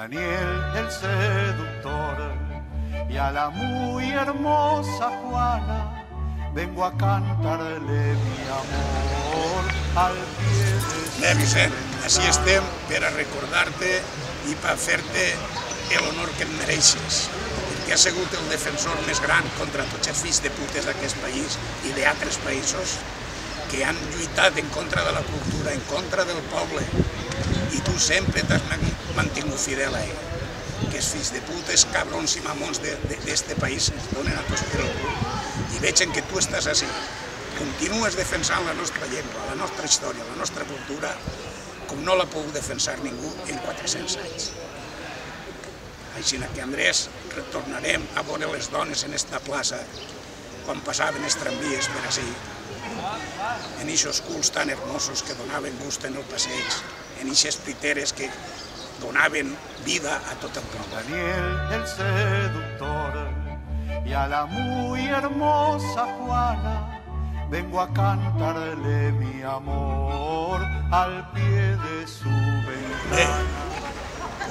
Daniel el seductor y a la muy hermosa Juana vengo a cantarle mi amor al pie de su Bé, Vicent, així estem per a recordar-te i per fer-te l'honor que et mereixes, perquè has sigut el defensor més gran contra tots els fills de putes d'aquest país i d'altres països que han lluitat en contra de la cultura, en contra del poble, i tu sempre t'has mantingut fidel a ell. Que els fills de putes, cabrons i mamons d'este país ens donen a tots per el cul. I veig que tu estàs així. Continues defensant la nostra llengua, la nostra història, la nostra cultura, com no la pou defensar ningú en 400 anys. Així que, Andrés, retornarem a veure les dones en esta plaça quan passaven els tramvies per ací, en eixos culs tan hermosos que donaven gust en el passeig, en eixes piteres que donaven vida a tot el poble. Daniel el seductor y a la muy hermosa Juana vengo a cantarle mi amor al pie de su ventana.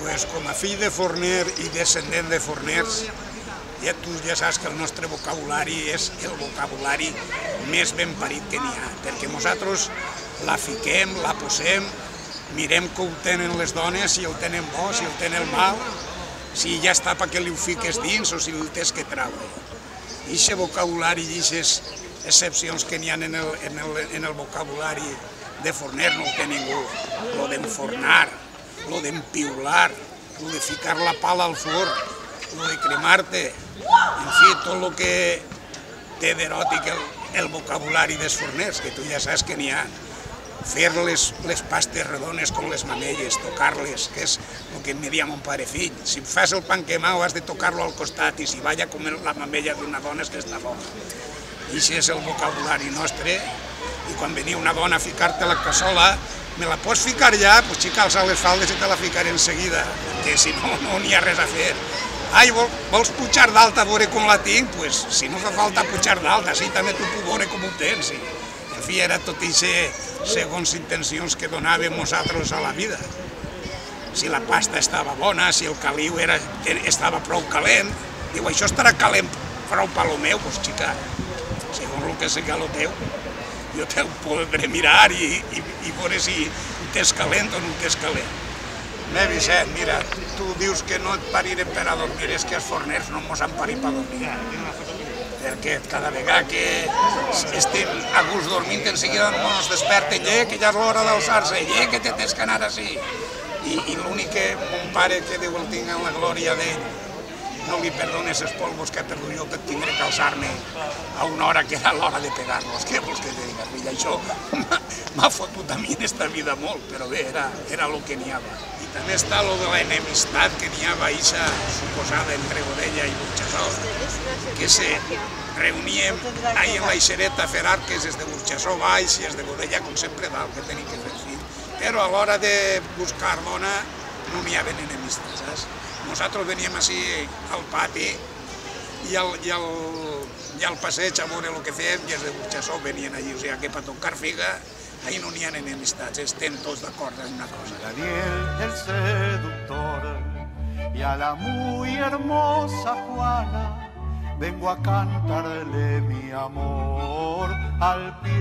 Pues com a fill de forner i descendent de forners, tu ja saps que el nostre vocabulari és el vocabulari més ben parit que n'hi ha, perquè nosaltres la fiquem, la posem, mirem com ho tenen les dones, si ho tenen bo, si ho tenen mal, si ja està perquè li ho fiques dins o si el tens que traure. I aquest vocabulari i aquestes excepcions que n'hi ha en el vocabulari de forner no ho té ningú. Lo d'enfornar, lo d'empiular, lo de ficar la pala al forn, lo de cremar-te, en fi, tot el que té d'eròtic el vocabulari dels forners, que tu ja saps que n'hi ha. Fer les pastes redones com les mamelles, tocar-les, que és el que em deia mon pare fill. Si fas el pan quemau has de tocar-lo al costat i si balla com la mamella d'una dona és que està bona. I això és el vocabulari nostre. I quan venia una dona a ficar-te la cassola, me la pots ficar ja? Doncs xica, alça les faldes i te la ficaré en seguida, perquè si no, no n'hi ha res a fer. Ai, vols pujar dalt a veure com la tinc? Doncs si no fa falta pujar dalt, així també tu puc veure com ho tens. En fi, era tot això segons intencions que donàvem nosaltres a la vida. Si la pasta estava bona, si el caliu estava prou calent, diu, això estarà calent prou per lo meu? Doncs xica, segons el que siga lo teu, jo te'l podré mirar i veure si ho tens calent o no ho tens calent. Bé, Vicent, mira, tu dius que no et parirem per a dormir, és que els forners no mos han parit per dormir. Perquè cada vegada que estem a gust dormint, en seguida ens desperten, que ja és l'hora d'alçar-se, que te tens que anar així. I l'únic que mon pare, que Déu el tinga en la glòria d'ell, no li perdones els polvos que ha perdut jo, que tindré que alçar-me a una hora que era l'hora de pegar-los. Què vols que te diga, fill? Això m'ha fotut a mi en esta vida molt, però bé, era el que n'hi havia. I també està lo de l'enemistat que n'hi havia eixa suposada entre Godella i Burjassó, que se reuníem ahí en la Ixereta a fer arques, des de Burjassó baix i des de Godella, com sempre, dalt, que tenim que fer fill. Però a l'hora de buscar dona no n'hi havia enemistats, saps? Nosaltres veníem així al pati i al passeig a veure el que fèiem i els de Burjassó venien allí, o sigui que per tocar figa ahí no n'hi ha enemistats, estem tots d'acord en una cosa. Daniel el seductor y a la muy hermosa Juana vengo a cantarle mi amor al pie